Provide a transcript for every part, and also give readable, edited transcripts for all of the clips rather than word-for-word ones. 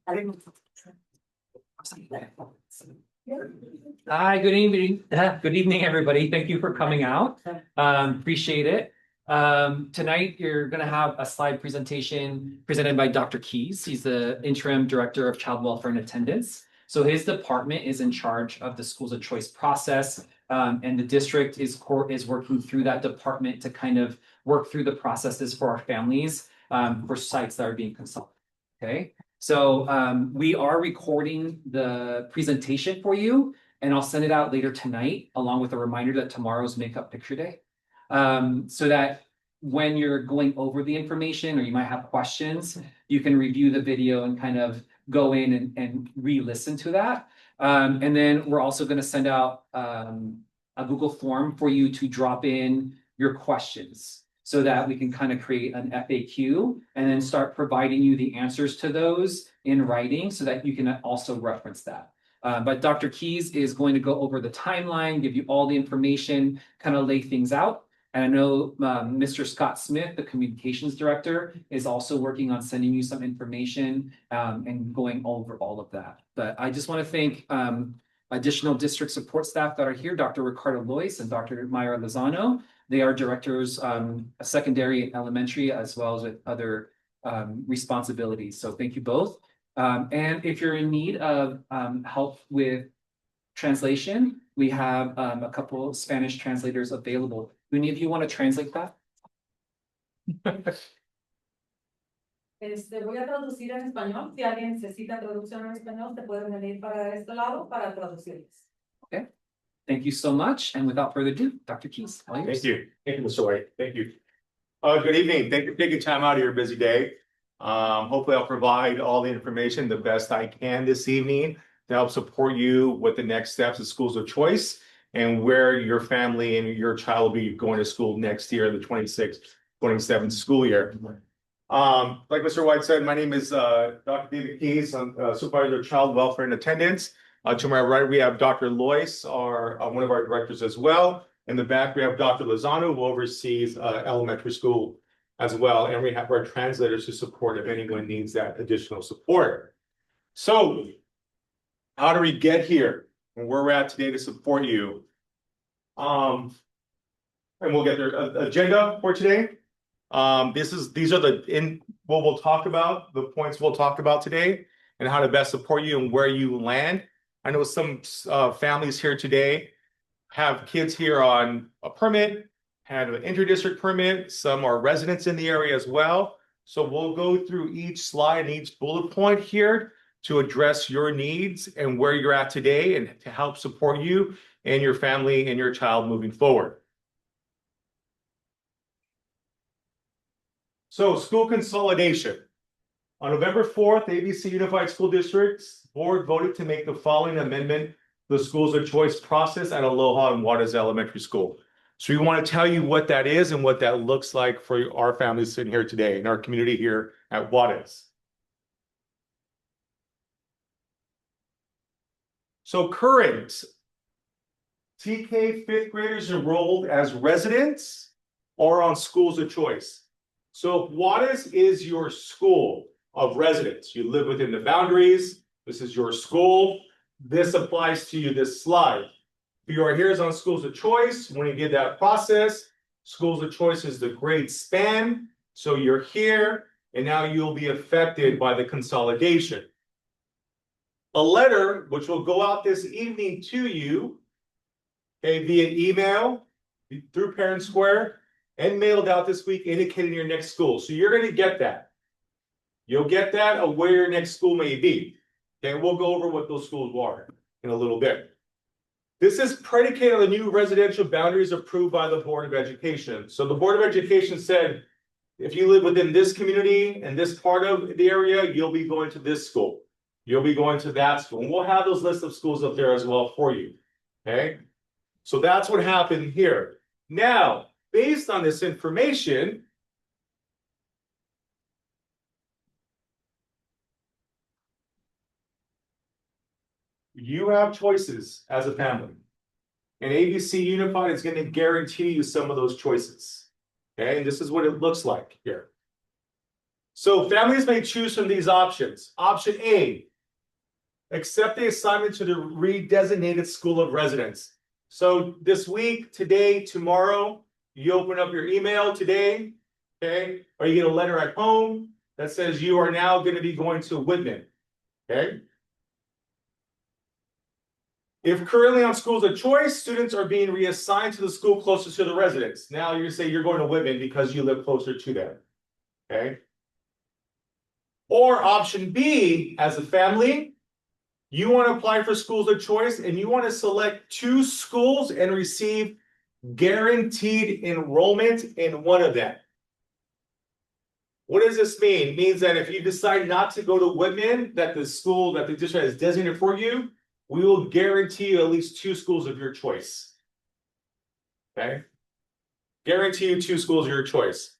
Hi, good evening. Good evening, everybody. Thank you for coming out. Appreciate it. Tonight, you're going to have a slide presentation presented by Dr. Keys. He's the interim director of child welfare and attendance. So his department is in charge of the schools of choice process, and the district is working through that department to kind of work through the processes for our families for sites that are being consolidated. Okay. So we are recording the presentation for you, and I'll send it out later tonight, along with a reminder that tomorrow's Makeup Picture Day. So that when you're going over the information or you might have questions, you can review the video and kind of go in and re-listen to that. And then we're also going to send out a Google form for you to drop in your questions, so that we can kind of create an FAQ and then start providing you the answers to those in writing so that you can also reference that. But Dr. Keys is going to go over the timeline, give you all the information, kind of lay things out. And I know Mr. Scott Smith, the communications director, is also working on sending you some information and going over all of that. But I just want to thank additional district support staff that are here, Dr. Ricardo Lois and Dr. Mayra Lozano. They are directors, secondary and elementary, as well as with other responsibilities. So thank you both. And if you're in need of help with translation, we have a couple of Spanish translators available. Do any of you want to translate that? Voy a traducir en español. Si alguien necesita traducción en español, te pueden venir para este lado para traducirles. Okay. Thank you so much. And without further ado, Dr. Keys. Thank you. Thank you, Mr. White. Thank you. Good evening. Thank you for taking time out of your busy day. Hopefully I'll provide all the information the best I can this evening to help support you with the next steps of schools of choice and where your family and your child will be going to school next year, the 26-27 school year. Like Mr. White said, my name is Dr. David Keys. I'm Supervisor of Child Welfare and Attendance. To my right, we have Dr. Lois, one of our directors as well. In the back, we have Dr. Lozano, who oversees elementary school as well. And we have our translators to support if anyone needs that additional support. So how do we get here and where we're at today to support you? And we'll get their agenda for today. These are what we'll talk about, the points we'll talk about today, and how to best support you and where you land. I know some families here today have kids here on a permit, have an inter-district permit. Some are residents in the area as well. So we'll go through each slide and each bullet point here to address your needs and where you're at today and to help support you and your family and your child moving forward. So school consolidation. On November 4th, ABC Unified School District's board voted to make the following amendment to the schools of choice process at Aloha and Juarez Elementary School. So we want to tell you what that is and what that looks like for our families sitting here today in our community here at Juarez. So current TK fifth graders enrolled as residents or on schools of choice. So Juarez is your school of residence. You live within the boundaries. This is your school. This applies to you, this slide. If you are here on schools of choice, when you get that process, schools of choice is the grade span. So you're here, and now you'll be affected by the consolidation. A letter, which will go out this evening to you, okay, via email, through Parent Square, and mailed out this week indicating your next school. So you're going to get that. You'll get that of where your next school may be. Okay, we'll go over what those schools are in a little bit. This is predicated on the new residential boundaries approved by the Board of Education. So the Board of Education said, if you live within this community and this part of the area, you'll be going to this school. You'll be going to that school. And we'll have those lists of schools up there as well for you. Okay, so that's what happened here. Now, based on this information, you have choices as a family. And ABC Unified is going to guarantee you some of those choices. Okay, and this is what it looks like here. So families may choose from these options. Option A, accept the assignment to the redesignated school of residence. So this week, today, tomorrow, you open up your email today, okay? Or you get a letter at home that says you are now going to be going to Whitman, okay? If currently on schools of choice, students are being reassigned to the school closest to the residence. Now you say you're going to Whitman because you live closer to them, okay? Or option B, as a family, you want to apply for schools of choice and you want to select 2 schools and receive guaranteed enrollment in one of them. What does this mean? It means that if you decide not to go to Whitman, that the school that the district has designated for you, we will guarantee you at least 2 schools of your choice. Okay? Guarantee you 2 schools of your choice.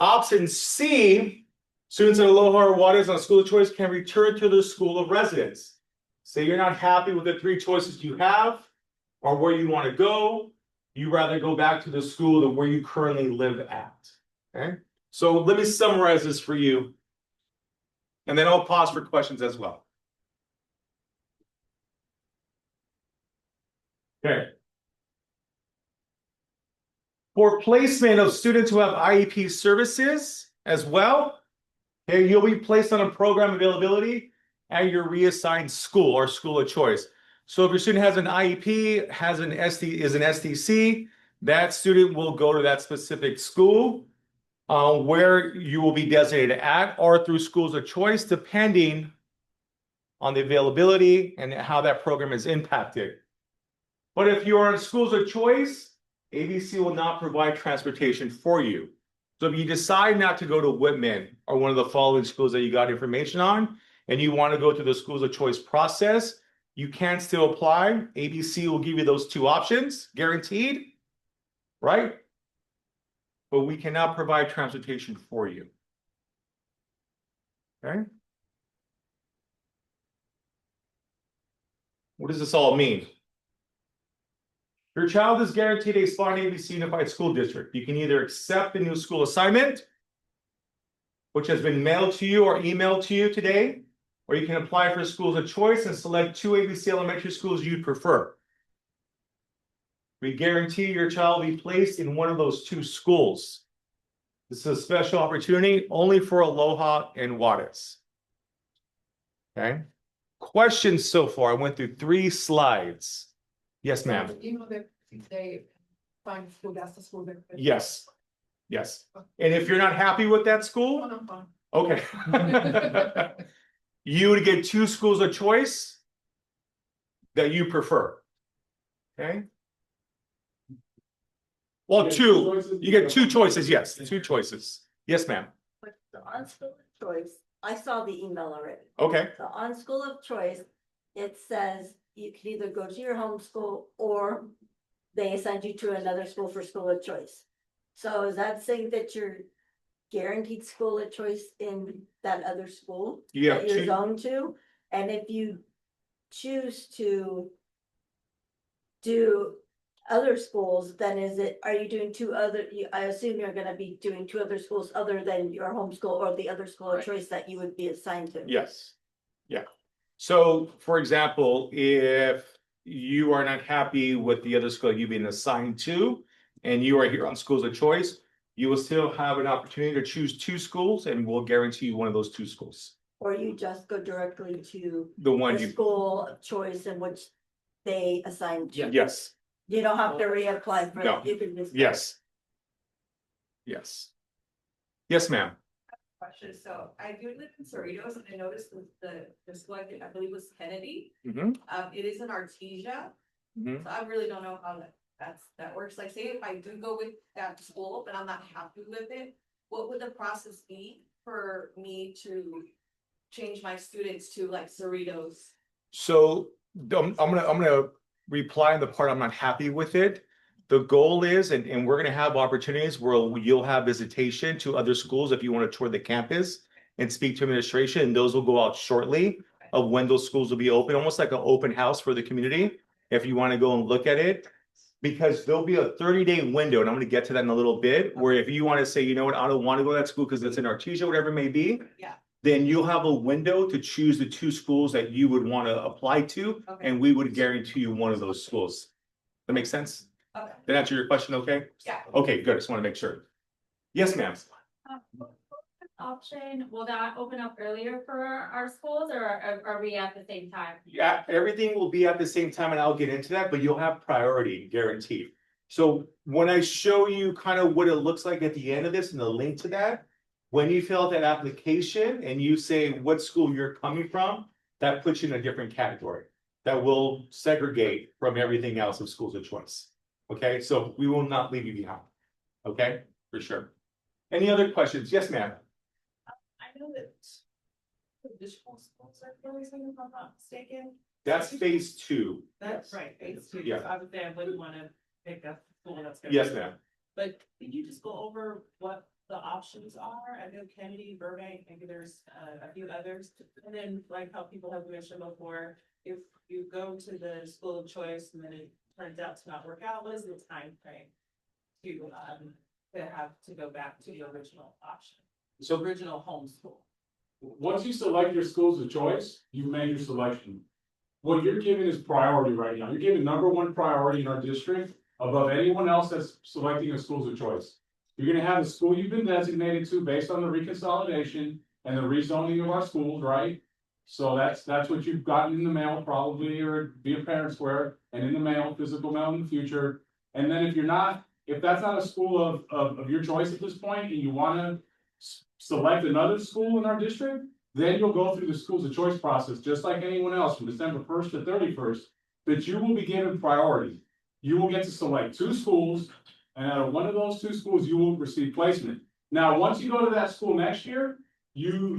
Option C, students at Aloha or Juarez on school of choice can return to their school of residence. Say you're not happy with the 3 choices you have or where you want to go. You rather go back to the school than where you currently live at. Okay? So let me summarize this for you. And then I'll pause for questions as well. Okay. For placement of students who have IEP services as well, okay, you'll be placed on a program availability at your reassigned school or school of choice. So if your student has an IEP, has an is an SDC, that student will go to that specific school where you will be designated at or through schools of choice, depending on the availability and how that program is impacted. But if you are in schools of choice, ABC will not provide transportation for you. So if you decide not to go to Whitman or one of the following schools that you got information on, and you want to go through the schools of choice process, you can still apply. ABC will give you those 2 options, guaranteed, right? But we cannot provide transportation for you. Okay? What does this all mean? Your child is guaranteed a spot in ABC Unified School District. You can either accept the new school assignment, which has been mailed to you or emailed to you today, or you can apply for schools of choice and select 2 ABC elementary schools you'd prefer. We guarantee your child will be placed in one of those 2 schools. This is a special opportunity only for Aloha and Juarez. Okay. Questions so far? I went through 3 slides. Yes, ma'am. You know that they find school, that's the school. Yes. Yes. And if you're not happy with that school, I'm fine. okay. You would get 2 schools of choice that you prefer. Okay. Well, 2. You get 2 choices. Yes, 2 choices. Yes, ma'am. But the on school of choice, I saw the email already. Okay. The on school of choice, it says you can either go to your home school or they send you to another school for school of choice. So is that saying that you're guaranteed school of choice in that other school You have that you're 2. zoned to? And if you choose to do other schools, then are you doing 2 other, I assume you're gonna be doing 2 other schools other than your home school or the other school of Right. choice that you would be assigned to? Yes. Yeah. So, for example, if you are not happy with the other school you've been assigned to, and you are here on schools of choice, you will still have an opportunity to choose 2 schools, and we'll guarantee you one of those 2 schools. Or you just go directly to The one the you, school of choice in which they assigned you? yes, You don't have to reapply for No. it, you can just. yes. Yes. Yes, ma'am. Question, so I do live in Cerritos and I noticed the school, I believe was Kennedy. Mhm. It is in Artesia, Mhm. so I really don't know how that works. Like, say if I do go with that school, but I'm not happy with it, what would the process be for me to change my students to like Cerritos? So I'm gonna reply on the part I'm not happy with it. The goal is, and we're gonna have opportunities where you'll have visitation to other schools if you want to tour the campus and speak to administration, and those will go out shortly of when those schools will be open, almost like an open house for the community. If you want to go and look at it, Because there'll be a 30-day window, and I'm gonna get to that in a little bit, where if you want to say, you know what, I don't want to go to that school because it's in Artesia, whatever it may be. Yeah. Then you'll have a window to choose the 2 schools that you would want to apply to, Okay. and we would guarantee you one of those schools. That makes sense? Okay. Did that answer your question, okay? Yeah. Okay, good, I just want to make sure. Yes, ma'am. Option, will that open up earlier for our schools or are we at the same time? Yeah, everything will be at the same time, and I'll get into that, but you'll have priority guaranteed. So when I show you kind of what it looks like at the end of this and the link to that, when you fill out that application and you say what school you're coming from, that puts you in a different category. That will segregate from everything else of schools of choice. Okay, so we will not leave you behind. Okay, for sure. Any other questions? Yes, ma'am. I know that additional schools are closing, if I'm not mistaken. That's phase 2. That's right, phase 2. Yeah. So I would say I wouldn't wanna pick up a school that's. gonna- Yes, ma'am. But could you just go over what the options are? I know Kennedy, Burbank, maybe there's a few others. And then like how people have mentioned before, if you go to the school of choice and then it turns out to not work out, what is the time frame to have to go back to the original option, So original homeschool? once you select your schools of choice, you made your selection. What you're giving is priority right now. You're giving #1 priority in our district above anyone else that's selecting a schools of choice. You're gonna have the school you've been designated to based on the reconsolidation and the rezoning of our schools, right? So that's what you've gotten in the mail probably, or via parent square, and in the mail, physical mail in the future. And then if that's not a school of your choice at this point, and you wanna select another school in our district, then you'll go through the schools of choice process, just like anyone else, from December 1st to 31st. But you will be given priority. You will get to select 2 schools, and out of one of those 2 schools, you will receive placement. Now, once you go to that school next year, you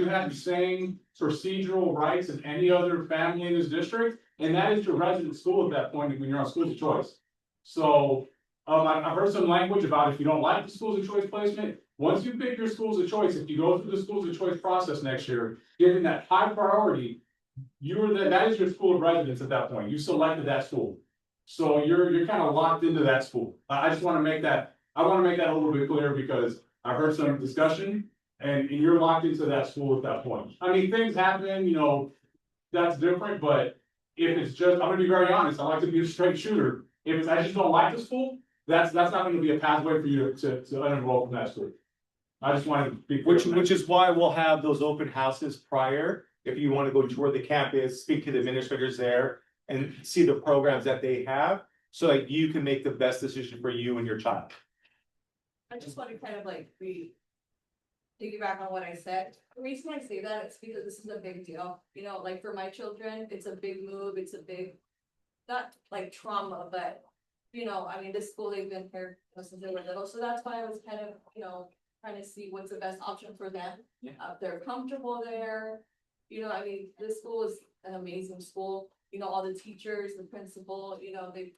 have the same procedural rights as any other family in this district, and that is your resident school at that point when you're on schools of choice. So, I've heard some language about if you don't like the schools of choice placement, once you pick your schools of choice, if you go through the schools of choice process next year, given that high priority, that is your school of residence at that point. You selected that school. So you're kind of locked into that school. I just want to make that, a little bit clear because I heard some discussion and you're locked into that school at that point. I mean, things happen, that's different, but if it's just, I'm gonna be very honest, I like to be a straight shooter. If it's, I just don't like the school, that's not gonna be a pathway for you to unenroll from that school. I just wanted to be clear. Which is why we'll have those open houses prior, if you want to go tour the campus, speak to the administrators there. And see the programs that they have, so that you can make the best decision for you and your child. I just want to kind of like piggyback on what I said. The reason I say that is because this is a big deal. Like for my children, it's a big move. It's a big, not like trauma, but I mean, this school, they've been here since they were little. So that's why I was kind of, trying to see what's the best option for them. Yeah. They're comfortable there. I mean, this school is an amazing school. All the teachers, the principal, they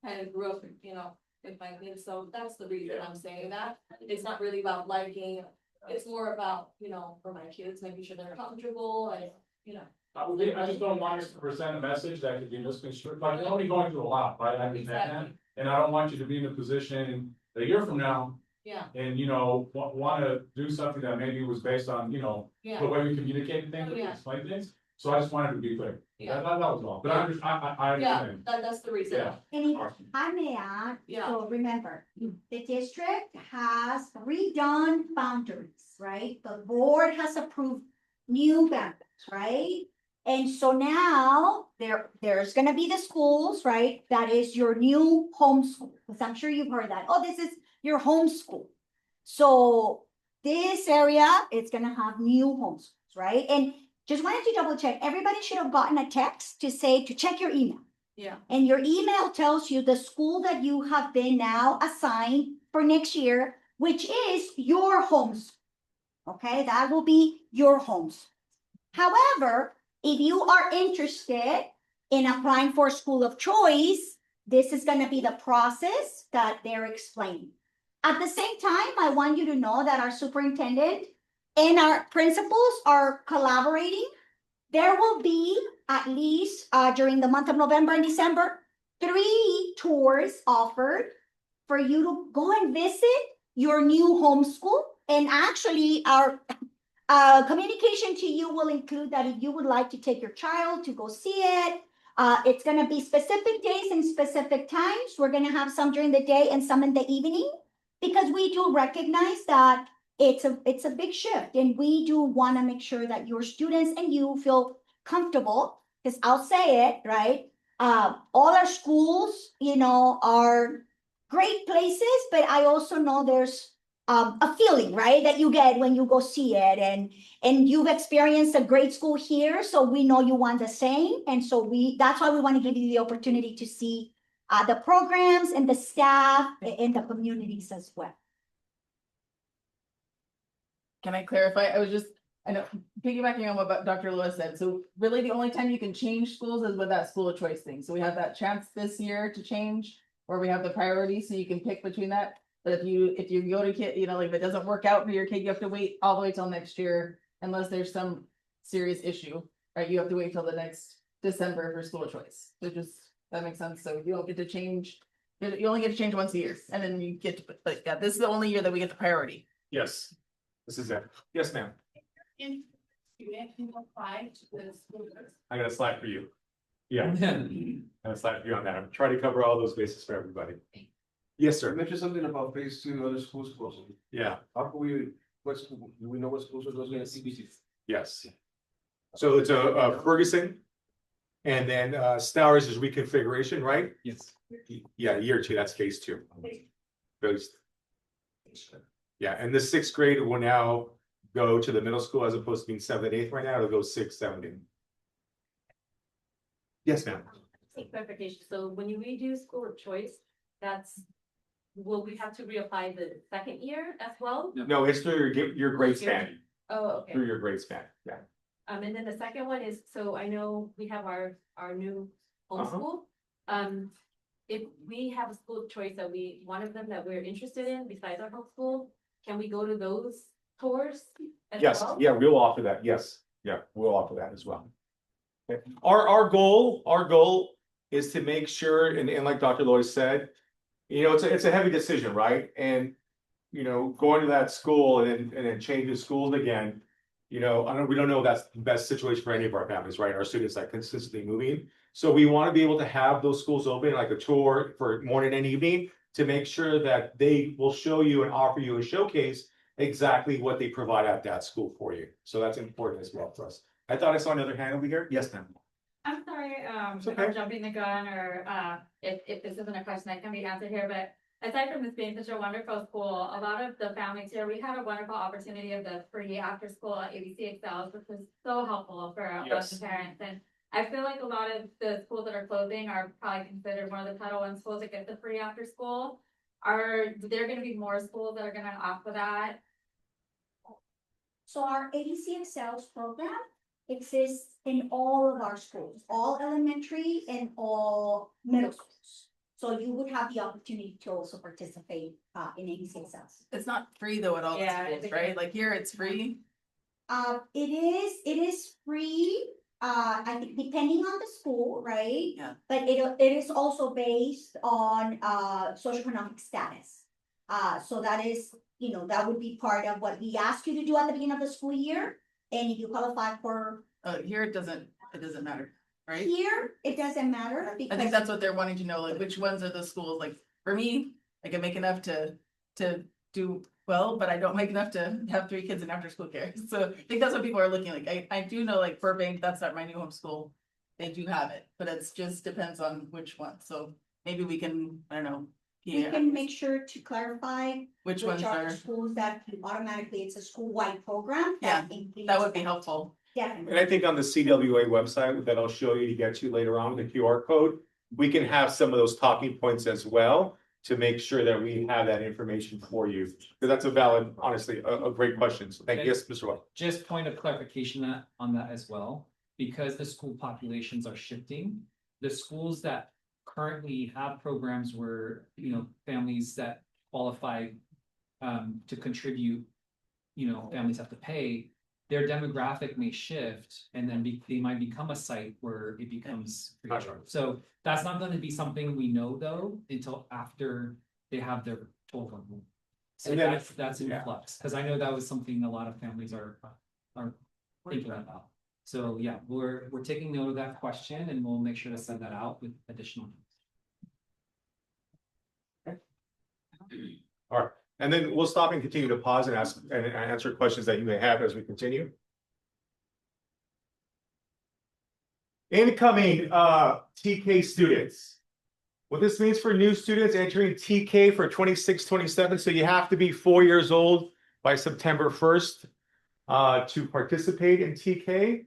kind of grew up, with my kids. So that's the reason I'm saying that. It's not really about liking. It's more about, for my kids, making sure they're comfortable and, I just don't want us to present a message that could be misconstrued, like, you're only going through a lot, right? I understand that. Exactly. And I don't want you to be in a position a year from now yeah, and, wanna do something that maybe was based on, yeah. the way we communicate things, Oh, yeah. explain things. So I just wanted to be clear. Yeah. That was all, but I Yeah, understand. that's the reason. Yeah. And if I may add, Yeah. so remember, the district has redone boundaries, right? The board has approved new boundaries, right? And so now there's gonna be the schools, right? That is your new homeschool, because I'm sure you've heard that. Oh, this is your homeschool. So this area, it's gonna have new homeschools, right? And just wanted to double check, everybody should have gotten a text to say to check your email. Yeah. And your email tells you the school that you have been now assigned for next year, which is your homes. Okay, that will be your homes. However, if you are interested in applying for school of choice, this is gonna be the process that they're explaining. At the same time, I want you to know that our superintendent and our principals are collaborating. There will be at least during the month of November and December, 3 tours offered for you to go and visit your new homeschool. And actually, our communication to you will include that if you would like to take your child to go see it, it's gonna be specific days and specific times. We're gonna have some during the day and some in the evening, because we do recognize that it's a big shift, and we do wanna make sure that your students and you feel comfortable, because I'll say it, right? All our schools, you know, are great places, but I also know there's a feeling, right, that you get when you go see it, and you've experienced a great school here, so we know you want the same, and so that's why we want to give you the opportunity to see the programs and the staff and the communities as well. Can I clarify? I know, piggybacking on what Dr. Lewis said, so really the only time you can change schools is with that school of choice thing. So we have that chance this year to change, or we have the priority, so you can pick between that. But if you go to kid, you know, like if it doesn't work out for your kid, you have to wait all the way till next year, unless there's some serious issue, right? You have to wait till the next December for school of choice. So that makes sense. So you don't get to change, you only get to change once a year, and then you get to, like, yeah, this is the only year that we get the priority. Yes, this is it. Yes, ma'am. Student can apply to the school. I got a slide for you. Yeah, I got a slide for you on that. I'm trying to cover all those bases for everybody. Yes, You sir. mentioned something about phase 2, other schools closing. Yeah, How can we, do we know what schools are closing at CBC? yes. So it's a Ferguson. And then Stowers is reconfiguration, right? Yes. Yeah, year 2, that's phase 2. Those- Yeah, and the 6th grade will now go to the middle school as opposed to being 7th and 8th right now, it'll go 6th, 7th. and- Yes, ma'am. Take clarification, so when you redo school of choice, will we have to reapply the second year as well? No, it's through your grade span, Oh, okay. through your grade span, yeah. And then the second one is, so I know we have our new Uh-huh. homeschool. If we have a school of choice one of them that we're interested in besides our homeschool, can we go to those tours as Yes, well? yeah, we'll offer that, yes, yeah, we'll offer that as well. Okay. Our goal is to make sure, and like Dr. Loy said, you know, it's a heavy decision, right? And, you know, going to that school and then changing schools again, you know, we don't know if that's the best situation for any of our families, right? Our students are consistently moving. So we want to be able to have those schools open, like a tour for morning and evening, to make sure that they will show you and offer you a showcase exactly what they provide at that school for you. So that's important as well for us. I thought I saw another hand over here. Yes, ma'am. I'm sorry, It's if okay. I'm jumping the gun or, if this isn't a question that can be answered here, but aside from this being such a wonderful school, a lot of the families here, we had a wonderful opportunity of the free after school at ABC Excels, which was so helpful for a lot Yes. of the parents. And I feel like a lot of the schools that are closing are probably considered one of the Title I schools that get the free after school. Are there gonna be more schools that are gonna offer that? So our ABC Excels program exists in all of our schools, all elementary and all middle schools. So you would have the opportunity to also participate in ABC Excels. It's not free though at all the Yeah, schools, it's- right? Like here, it's free. It is free, I think depending on the school, right? Yeah. But it is also based on socioeconomic status. So that is, you know, that would be part of what we ask you to do at the beginning of the school year. And if you qualify for Here it doesn't matter, right? here, it doesn't matter I think because that's what they're wanting to know, like which ones are the schools, like for me, I can make enough to do well, but I don't make enough to have 3 kids in after school care. So I think that's what people are looking like. I do know like Burbank, that's not my new homeschool. They do have it, but it's just depends on which one. So maybe we can, I don't know. we Yeah, can make sure to clarify which which ones are are, schools that automatically, it's a school-wide program. that would be includes- helpful. And Definitely. I think on the CWA website that I'll show you to get to later on, the QR code, we can have some of those talking points as well to make sure that we have that information for you. Because that's a valid, honestly, a great question. So thank you. Yes, Mr. White. Just point of clarification on that as well, because the school populations are shifting. The schools that currently have programs where, you know, families that qualify to contribute, you know, families have to pay. their demographic may shift and then they might become a site where it becomes. free. Gotcha. So that's not gonna be something we know though until after they have their total. So And then that's in yeah. flux, because I know that was something a lot of families are thinking about. So yeah, we're taking note of that question and we'll make sure to send that out with additional. All right, and then we'll stop and continue to pause and ask and answer questions that you may have as we continue. Incoming TK students. What this means for new students entering TK for 26-27, so you have to be 4 years old by September 1st to participate in TK,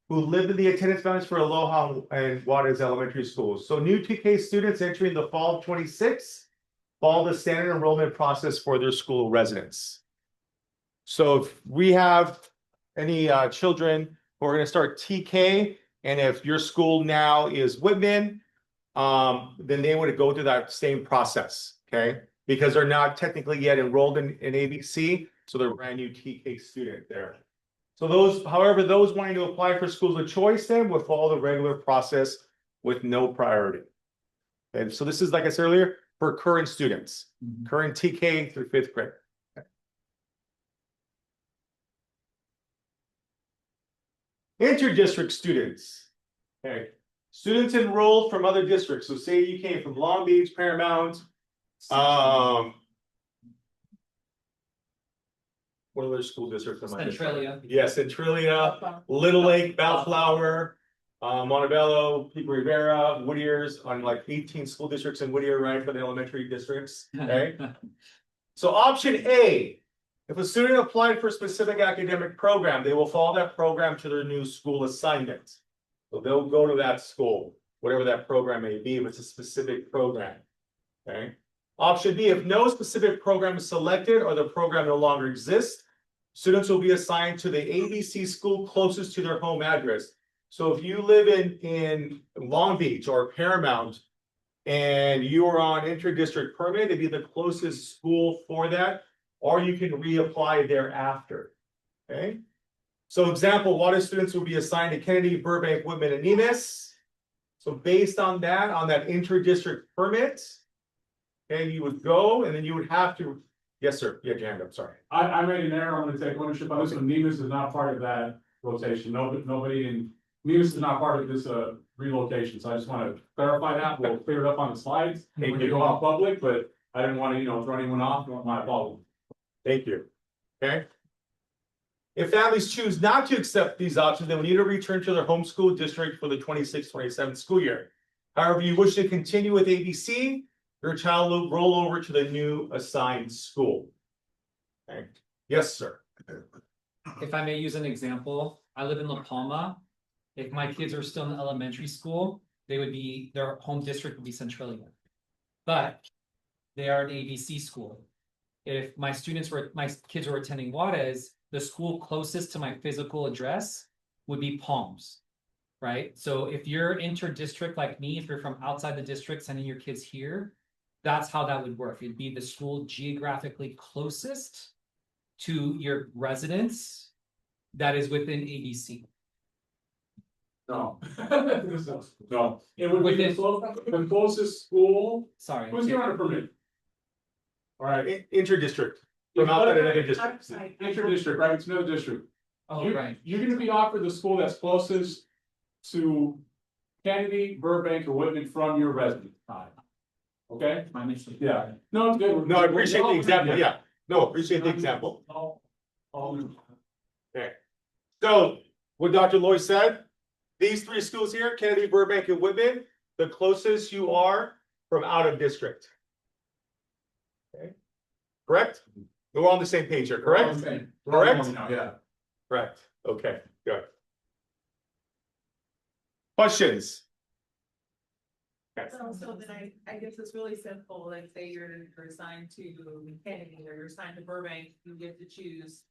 who live in the attendance bounds for Aloha and Juarez elementary schools. So new TK students entering the fall of 26 follow the standard enrollment process for their school residents. So if we have any children who are going to start TK, and if your school now is Whitman, then they would go through that same process, okay? Because they're not technically yet enrolled in ABC, so they're a brand new TK student there. So those, however, those wanting to apply for schools of choice then would follow the regular process with no priority. And so this is, like I said earlier, for current students, current TK through 5th grade. Inter-district students. Okay. Students enrolled from other districts. So say you came from Long Beach, Paramount, what other school districts am I? Centralia. Yes, Centralia, Little Lake, Bellflower, Montebello, Pico Rivera, Whittier's, on like 18 school districts in Whittier, right, for the elementary districts, okay? So option A, if a student applied for a specific academic program, they will follow that program to their new school assignment. So they'll go to that school, whatever that program may be, if it's a specific program, okay? Option B, if no specific program is selected or the program no longer exists, students will be assigned to the ABC school closest to their home address. So if you live in Long Beach or Paramount and you are on inter-district permit, it'd be the closest school for that, or you can reapply thereafter, okay? So example, water students will be assigned to Kennedy, Burbank, Whitman, and Nemis. So based on that inter-district permit, okay, you would go and then you would have to, yes, sir, you had your hand up, sorry. I made an error. I'm gonna take ownership of this one. Nemus is not part of that rotation. Nobody in, Nemus is not part of this relocation. So I just want to clarify that. We'll clear it up on the slides when we go out public, but I didn't want to, throw anyone off. My apologies. Thank you. Okay. If families choose not to accept these options, they will need to return to their home school district for the 26-27 school year. However, if you wish to continue with ABC, your child will roll over to the new assigned school. Okay. Yes, sir. If I may use an example, I live in La Palma. If my kids are still in elementary school, their home district would be Centralia. But they are an ABC school. If my kids were attending Juarez, the school closest to my physical address would be Palms, right? So if you're inter-district like me, if you're from outside the district sending your kids here, that's how that would work. It'd be the school geographically closest to your residence that is within ABC. No. No. It would be the closest school. Sorry. Who's here on a permit? All right. Inter-district. From outside of the district. Inter-district, right? It's another district. Oh, right. You're gonna be offered the school that's closest to Kennedy, Burbank, or Whitman from your residence. Okay? My mistake. Yeah. No, it's good. No, I appreciate the example. Yeah. No, appreciate the example. Okay. So what Dr. Loy said, these 3 schools here, Kennedy, Burbank, and Whitman, the closest you are from out of district. Okay. Correct? We're on the same page here, correct? Correct? Yeah. Correct. Okay, good. Questions? So then I guess it's really simple, like say you're assigned to Kennedy or you're assigned to Burbank, you get to choose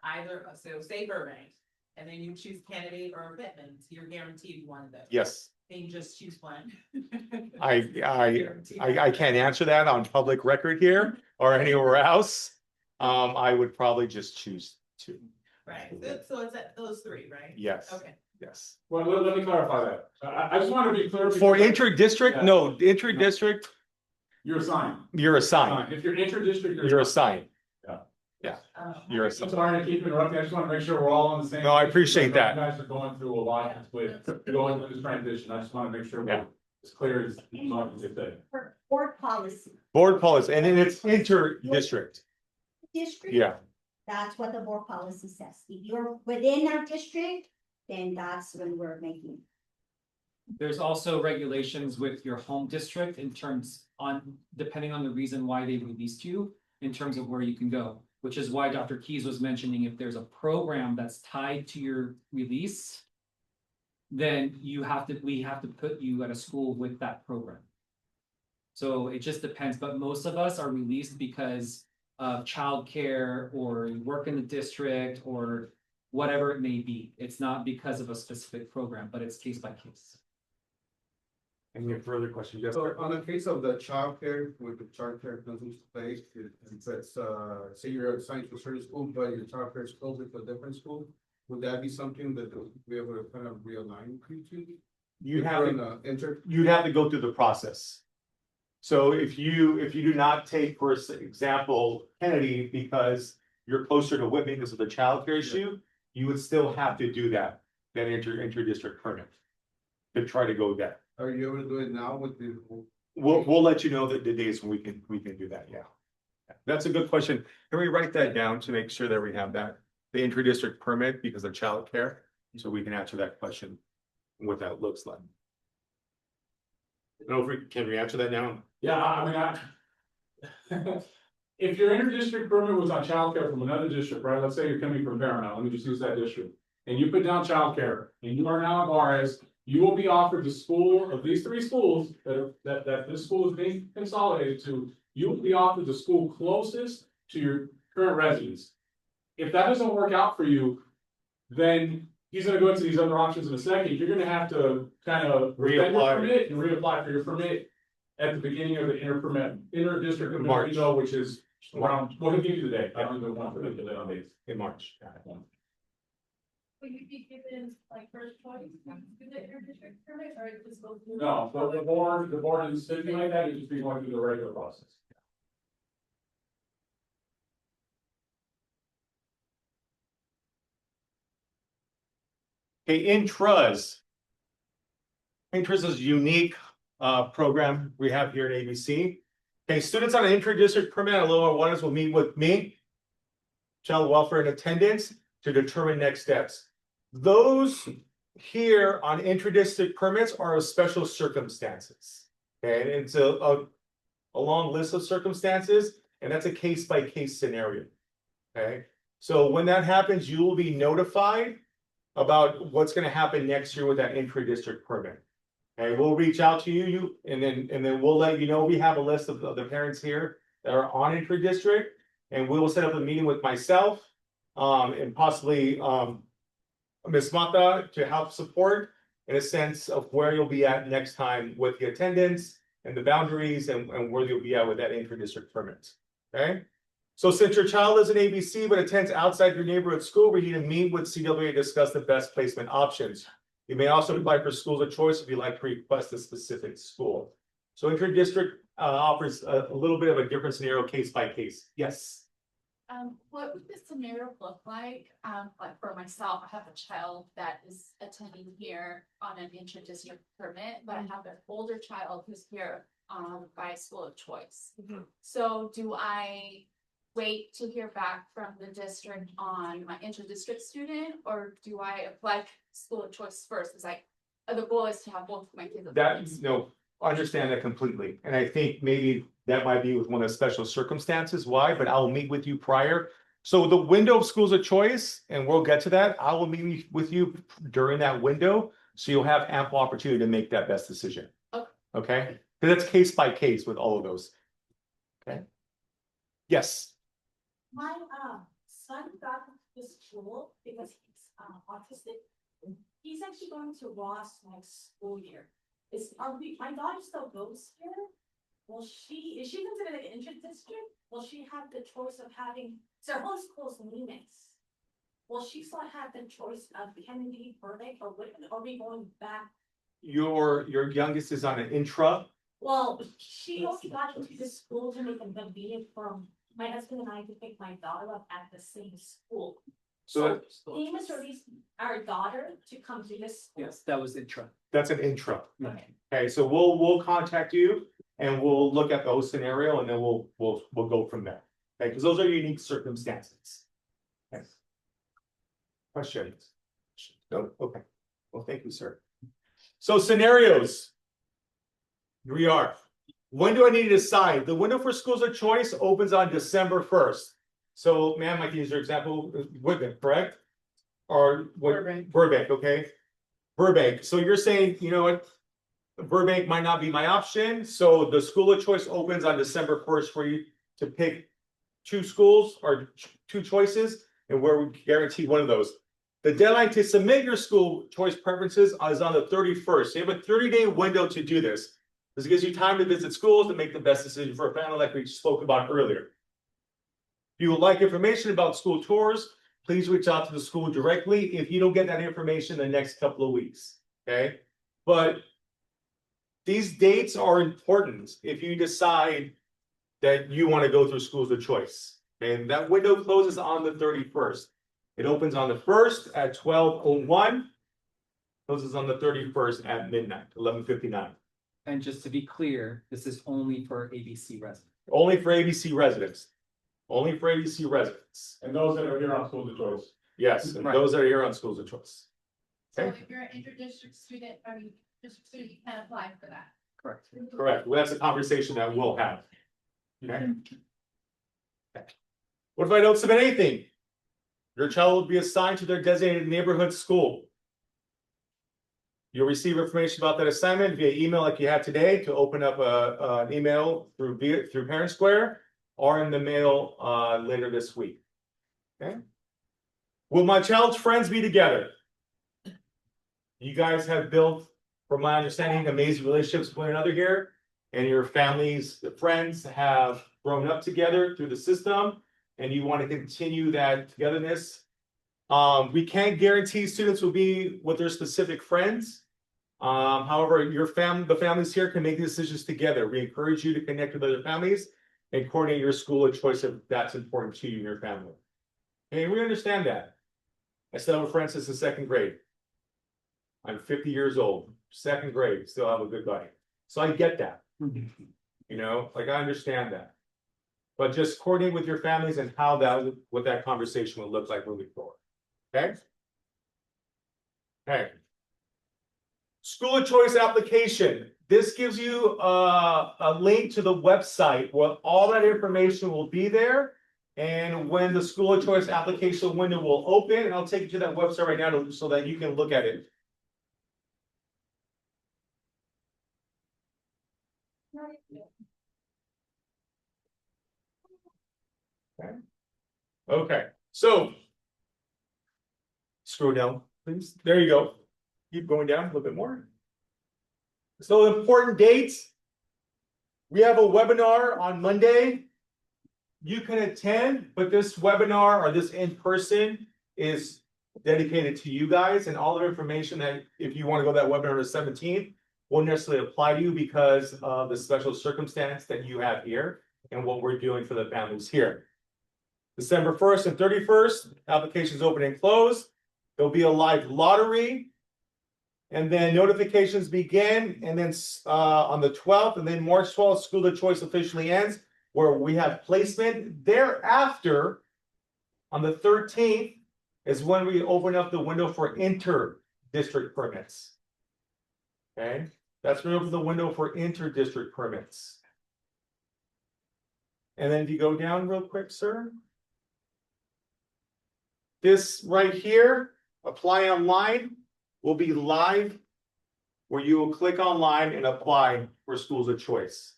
either, so say Burbank. And then you choose Kennedy or Whitman, so you're guaranteed one of those. Yes. Then you just choose one. I can't answer that on public record here or anywhere else. I would probably just choose 2. Right, so it's at those three, right? Yes, Okay. yes. Well, let me clarify that. I just want to be clear. For because inter-district, no, inter-district, You're assigned. you're assigned, If you're inter-district, you're assigned. Oh. You're I'm assigned. sorry to keep interrupting. I just want to make sure we're all on the same. No, I page, appreciate because that. You guys are going through a lot with going through this transition. I just want to make sure Yeah. we're as clear as much as it. For board policy, Board policy, and then it's inter-district, district. yeah. That's what the board policy says. If you're within our district, then that's when we're making. There's also regulations with your home district in terms on, depending on the reason why they released you, in terms of where you can go. Which is why Dr. Keys was mentioning if there's a program that's tied to your release, then we have to put you at a school with that program. So it just depends, but most of us are released because of childcare or you work in the district or whatever it may be. It's not because of a specific program, but it's case by case. Any further questions? Yes, So sir. on the case of the childcare, with the childcare comes into play, if it's, say you're assigned to a certain school, but your childcare is closer to a different school, would that be something that we able to kind of realign you to? You If have you're to, in a you'd have to go through the process. So if you do not take, for example, Kennedy, because you're closer to Whitman because of the childcare issue, you would still have to do that inter-district permit. To try to go there. Are you able to do it now with the? We'll let you know the days when we can do that, yeah. That's a good question. Can we write that down to make sure that we have that, the inter-district permit because of childcare, so we can answer that question, what that looks like. I don't know if can we answer that now? Yeah, I mean, if your inter-district permit was on childcare from another district, right, let's say you're coming from Paramount, let me just use that district. And you put down childcare, and you are now at Juarez, you will be offered the school of these three schools that this school is being consolidated to. You will be offered the school closest to your current residence. If that doesn't work out for you, then he's gonna go into these other options in a second. You're gonna have to kind of reapply your permit and reapply for your permit at the beginning of the inter-district permit March. window, which is around, what did give you the date? I don't even want to put the date on dates. In March. Will you be given like first choice to the inter-district permit or it just goes through? No, the board is stipulate that, you just be going through the regular process. Okay, Intras. Intras is a unique program we have here at ABC. Okay, students on an inter-district permit at lower waters will meet with me, child welfare and attendance, to determine next steps. Those here on inter-district permits are of special circumstances. Okay, and it's a long list of circumstances, and that's a case-by-case scenario. Okay, so when that happens, you will be notified about what's gonna happen next year with that intra-district permit. Okay, we'll reach out to you, and then we'll let you know. We have a list of the parents here that are on intra-district, and we will set up a meeting with myself, and possibly, Ms. Mata to help support in a sense of where you'll be at next time with the attendance and the boundaries and where you'll be at with that intra-district permit. Okay? So since your child is an ABC but attends outside your neighborhood school, we need to meet with CWA to discuss the best placement options. You may also apply for schools of choice if you'd like to request a specific school. So inter-district offers a little bit of a different scenario case by case. Yes. What would this scenario look like? Like for myself, I have a child that is attending here on an inter-district permit, but I have an older child who's here by school of choice. So do I wait to hear back from the district on my inter-district student, or do I apply school of choice first? It's like, the goal is to have both of my kids. That, no, understand that completely. And I think maybe that might be with one of the special circumstances why, but I'll meet with you prior. So the window of schools of choice, and we'll get to that, I will meet with you during that window. So you'll have ample opportunity to make that best decision. Okay. Okay, because that's case by case with all of those. Okay. Yes. My son got to school because he's autistic. He's actually going to Ross next school year. My daughter still goes here? Is she considered an inter-district? Will she have the choice of having, so her whole school's Nemis? will she still have the choice of Kennedy, Burbank, or what, are we going back? Your youngest is on an intra. Well, she also got into the school to make it convenient for my husband and I to pick my daughter up at the same school. So He must release our daughter to come to this school. Yes, that was intro. that's an intra. Okay. Okay, so we'll contact you and we'll look at those scenario and then we'll go from there. Okay, because those are unique circumstances. Okay. Questions? No, okay. Well, thank you, sir. So scenarios. Here we are. When do I need to decide? The window for schools of choice opens on December 1st. So, ma'am, I can use your example, Whitman, correct? Or what? Burbank. Burbank, okay. Burbank. So you're saying, you know what? Burbank might not be my option. So the school of choice opens on December 1st for you to pick two schools or two choices, and where we guarantee one of those. The deadline to submit your school choice preferences is on the 31st. So you have a 30-day window to do this. This gives you time to visit schools to make the best decision for a family like we spoke about earlier. If you would like information about school tours, please reach out to the school directly if you don't get that information in the next couple of weeks, okay? But these dates are important if you decide that you want to go through schools of choice. And that window closes on the 31st. It opens on the 1st at 12:01, closes on the 31st at midnight, 11:59. And just to be clear, this is only for ABC residents. Only for ABC residents. Only for ABC residents. And those that are here on schools of choice. Yes, and Right. those that are here on schools of choice. So Okay. if you're an interdistrict student, district student, you can apply for that. Correct. Correct. Well, that's a conversation that we'll have. Okay. What if I don't submit anything? Your child will be assigned to their designated neighborhood school. You'll receive information about that assignment via email like you have today to open up an email through Parent Square or in the mail later this week. Okay. Will my child's friends be together? You guys have built, from my understanding, amazing relationships with one another here. And your families, the friends have grown up together through the system. And you want to continue that togetherness. We can't guarantee students will be with their specific friends. However, the families here can make decisions together. We encourage you to connect with other families and coordinate your school of choice if that's important to you and your family. And we understand that. I still have a friend since the second grade. I'm 50 years old, second grade, still have a good buddy. So I get that. You know, like I understand that. But just coordinate with your families and what that conversation will look like moving forward. Okay? Okay. School of choice application. This gives you a link to the website where all that information will be there. And when the school of choice application window will open, and I'll take you to that website right now so that you can look at it. Okay, so scroll down, please. There you go. Keep going down a little bit more. So important dates. We have a webinar on Monday. You can attend, but this webinar or this in-person is dedicated to you guys, and all the information that if you want to go to that webinar on the 17th won't necessarily apply to you because of the special circumstance that you have here and what we're doing for the families here. December 1st and 31st, applications open and close. There'll be a live lottery. And then notifications begin, and then on the 12th, and then March 12th, school of choice officially ends, where we have placement. Thereafter, on the 13th, is when we open up the window for inter-district permits. Okay, that's when we open the window for inter-district permits. And then if you go down real quick, sir. This right here, apply online, will be live, where you will click online and apply for schools of choice.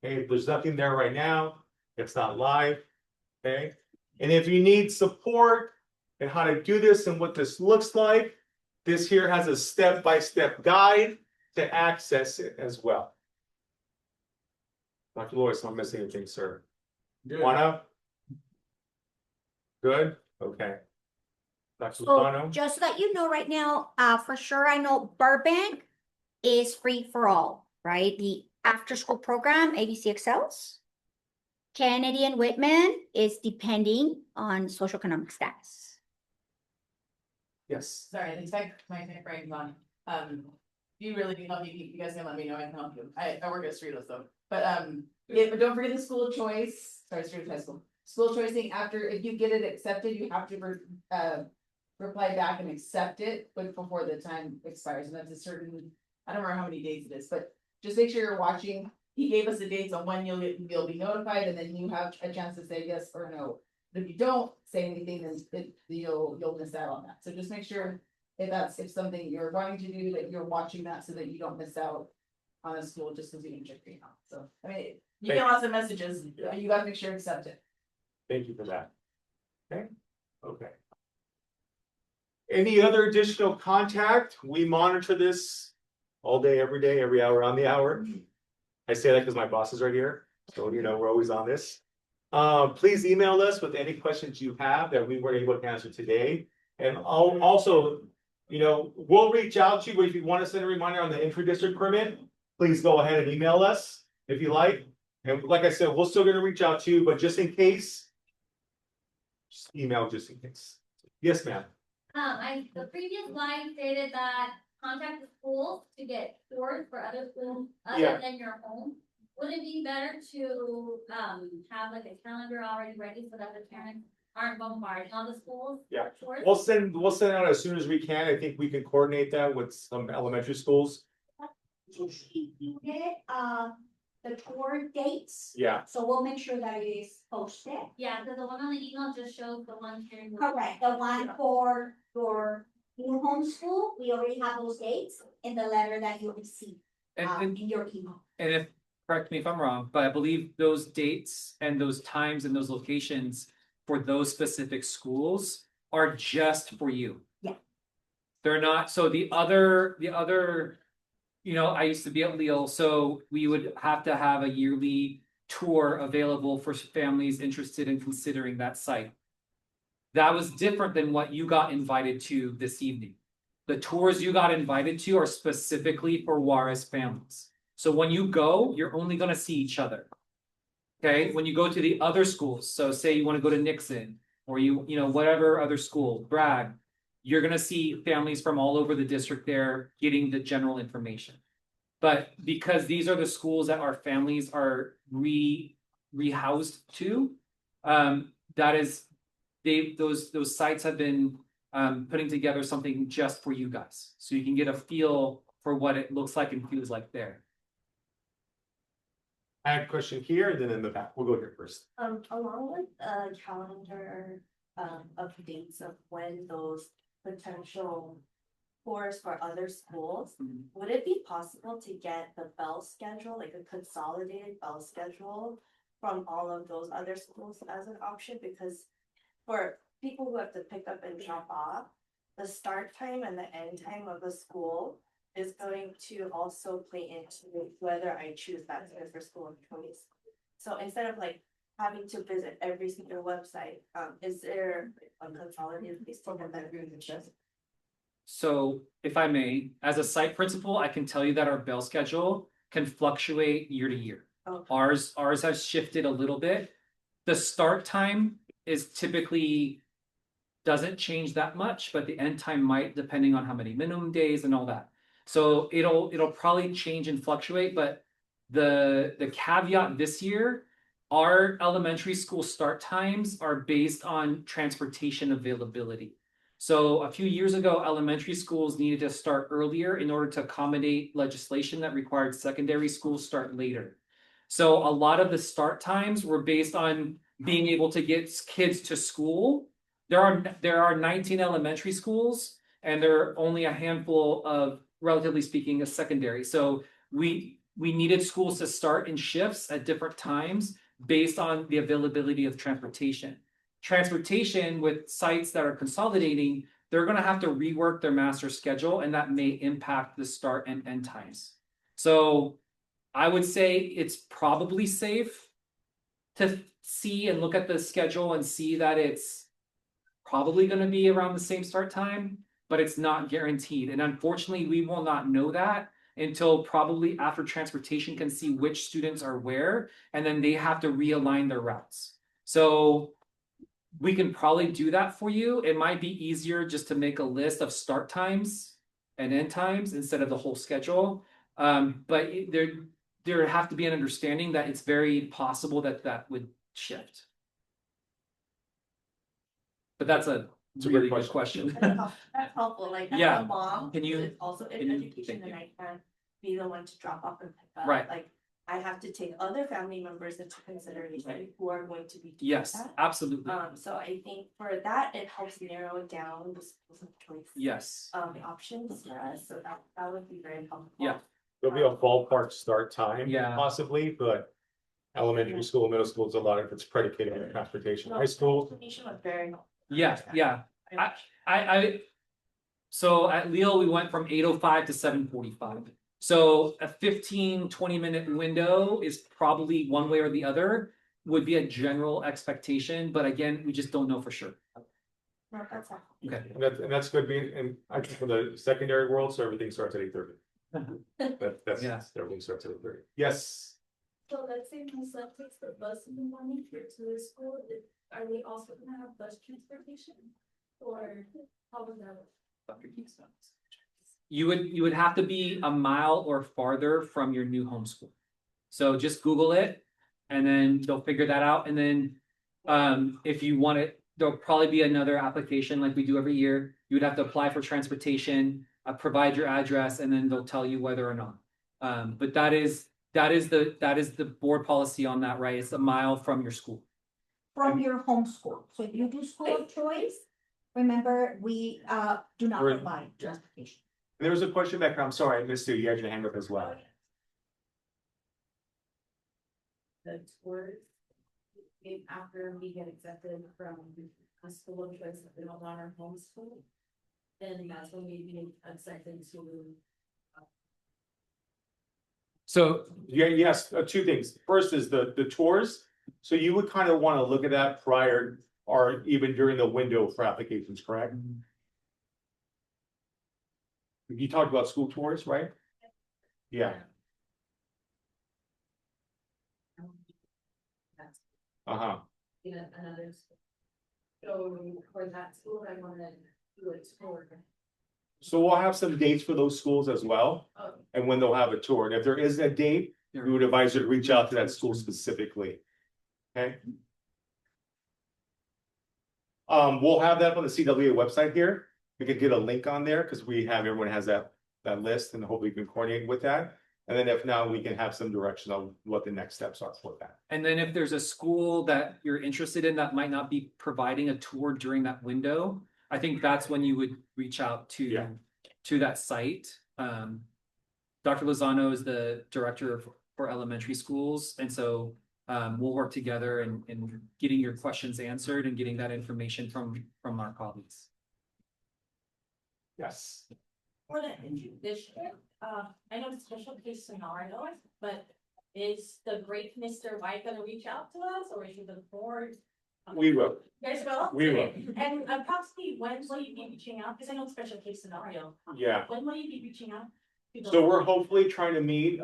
Okay, if there's nothing there right now, it's not live. Okay, and if you need support and how to do this and what this looks like, this here has a step-by-step guide to access it as well. Dr. Lewis, I'm missing anything, sir. Good. Juana? Good? Okay. Dr. So Lozano? just let you know right now, for sure, I know Burbank is free for all, right? The after-school program, ABC Excels. Kennedy and Whitman is depending on socioeconomic status. Yes. Sorry, it's my brain's on. You really need help, you guys can let me know, I can help you. I work at Cerritos though, but yeah, but don't forget the school choice, sorry, Cerritos High School. School choice thing, after, if you get it accepted, you have to reply back and accept it, but before the time expires, and that's a certain, I don't remember how many days it is, but just make sure you're watching. He gave us the dates on when you'll be notified, and then you have a chance to say yes or no. But if you don't say anything, then you'll miss out on that. So just make sure if something you're wanting to do, that you're watching that so that you don't miss out on a school just because you didn't check your email. So, I mean, you get lots of messages, you gotta make sure to accept it. Thank you for that. Okay. Any other additional contact? We monitor this all day, every hour on the hour. I say that because my bosses are here, so you know, we're always on this. Please email us with any questions you have that we weren't able to answer today. And I'll also, you know, we'll reach out to you if you want to send a reminder on the intra-district permit. Please go ahead and email us if you like. And like I said, we're still gonna reach out to you, but just in case, just email just in case. Yes, ma'am. The previous slide stated that contact the schools to get tours for other schools Yeah. other than your own. Would it be better to, have like a calendar already ready so that the parents aren't bombarding all the schools? for Yeah. tours? We'll send out as soon as we can. I think we can coordinate that with some elementary schools. You get, the tour dates, Yeah. so we'll make sure that it is posted. Yeah, because the one on the email just shows the one here. in- Correct, the one for your new homeschool, we already have those dates in the letter that you receive, And in your email. if, correct me if I'm wrong, but I believe those dates and those times and those locations for those specific schools are just for you. Yeah. They're not, so the other, you know, I used to be at Leal, so we would have to have a yearly tour available for families interested in considering that site. That was different than what you got invited to this evening. The tours you got invited to are specifically for Juarez families. So when you go, you're only gonna see each other. Okay, when you go to the other schools, so say you wanna go to Nixon, or you know, whatever other school, Bragg, you're gonna see families from all over the district there getting the general information. But because these are the schools that our families are rehoused to, that is, those sites have been putting together something just for you guys, so you can get a feel for what it looks like and feels like there. I have a question here and then in the back. We'll go here first. Along with calendar of dates of when those potential tours for other schools, would it be possible to get the bell schedule, like a consolidated bell schedule from all of those other schools as an option? Because for people who have to pick up and drop off, the start time and the end time of the school is going to also play into whether I choose that for school of choice. So instead of like having to visit every single website, is there a consolidated place to get that? So if I may, as a site principal, I can tell you that our bell schedule can fluctuate year to year. Okay. Ours has shifted a little bit. The start time is typically doesn't change that much, but the end time might, depending on how many minimum days and all that. So it'll probably change and fluctuate, but the caveat this year, our elementary school start times are based on transportation availability. So a few years ago, elementary schools needed to start earlier in order to accommodate legislation that required secondary schools start later. So a lot of the start times were based on being able to get kids to school. There are 19 elementary schools, and there are only a handful of, relatively speaking, a secondary. So we needed schools to start in shifts at different times based on the availability of transportation. Transportation with sites that are consolidating, they're gonna have to rework their master schedule, and that may impact the start and end times. So I would say it's probably safe to see and look at the schedule and see that it's probably gonna be around the same start time, but it's not guaranteed. And unfortunately, we will not know that until probably after transportation can see which students are where, and then they have to realign their routes. So we can probably do that for you. It might be easier just to make a list of start times and end times instead of the whole schedule. But there have to be an understanding that it's very possible that that would shift. But that's a It's a really great good question. That's helpful, like, as Yeah. a mom, Can you- who is also can in you- education, thank and you. I can't be the one to drop off and pick up. Right. Like, I have to take other family members into consideration Right. who are going to be doing Yes, that. absolutely. So I think for that, it helps narrow down the schools of choice. Yes. The options for us, so that would be very helpful. Yeah. There'll be a ballpark start time. Yeah. Possibly, but elementary school, middle school is a lot of it's predicated on transportation. High school, Information was very helpful. Yeah, yeah. So at Leo, we went from 8:05 to 7:45. So a 15-20 minute window is probably one way or the other, would be a general expectation, but again, we just don't know for sure. No, that's helpful. Okay. and that's good being, and I think for the secondary world, so everything starts at 8:30. That's, Yeah. everything starts at 8:30. Yes, So let's say my son takes the bus in the morning here to the school, are they also gonna have bus transportation? Or how would that work? You would have to be a mile or farther from your new homeschool. So just Google it and then they'll figure that out. And then if you want it, there'll probably be another application like we do every year. You would have to apply for transportation, provide your address, and then they'll tell you whether or not. But that is the board policy on that, right? It's a mile from your school. From your homeschool. So if you do school of choice, remember, we do not We're- provide transportation. there was a question back. I'm sorry, I missed you. You had your hand up as well. The tours, if after we get accepted from a school of choice that we don't want our homeschool, then that's when we get accepted to. So, yeah, yes, two things. First is the tours. So you would kind of want to look at that prior or even during the window for applications, correct? You talked about school tours, right? Yeah, That's, uh-huh. another. School. So for that school, I wanna do a tour. So we'll have some dates for those schools as well, Oh, and when they'll have a tour. And if there is a date, we would advise you to reach out to that school specifically. Okay? We'll have that on the CWA website here. We could get a link on there because we have, everyone has that list and hopefully we can coordinate with that. And then if not, we can have some direction on what the next steps are for that. And then if there's a school that you're interested in that might not be providing a tour during that window, I think that's when you would reach out Yeah. to that site. Dr. Lozano is the director for elementary schools, and so we'll work together in getting your questions answered and getting that information from our colleagues. Yes. For the district, I know it's a special case scenario, but is the great Mr. White gonna reach out to us, or is it the board? We will. You guys will? We will. And approximately when will you be reaching out? Because I know it's a special case scenario. Yeah. When will you be reaching out? to the- So we're hopefully trying to meet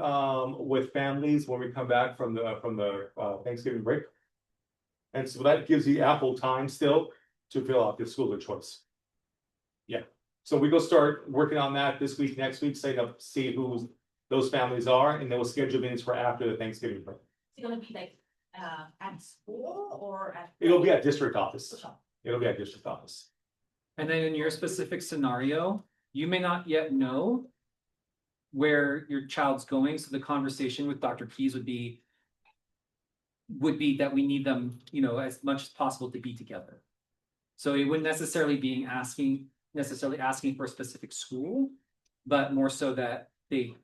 with families when we come back from the Thanksgiving break. And so that gives you ample time still to fill out the school of choice. Yeah, so we go start working on that this week, next week, setting up, see who those families are, and then we'll schedule meetings for after the Thanksgiving break. It's gonna be like, at school or at? It'll be at district office. It'll be at district office. And then in your specific scenario, you may not yet know where your child's going, so the conversation with Dr. Keys would be that we need them, as much as possible to be together. So it wouldn't necessarily be asking for a specific school, but more so that they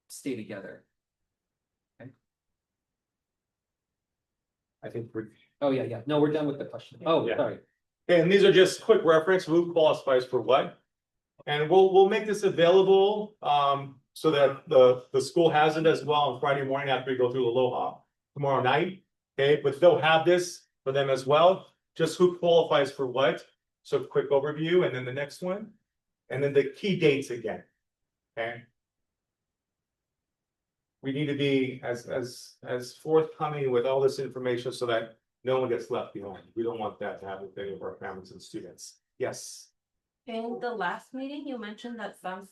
stay together. I think we're. Oh, yeah. No, we're done with the question. Oh, Yeah. sorry. And these are just quick reference, who qualifies for what. And we'll make this available, so that the school has it as well on Friday morning after we go through Aloha tomorrow night. Okay, but they'll have this for them as well, just who qualifies for what. So quick overview, and then the next one, and then the key dates again, okay? We need to be as forthcoming with all this information so that no one gets left behind. We don't want that to happen with any of our families and students. Yes. In the last meeting, you mentioned that some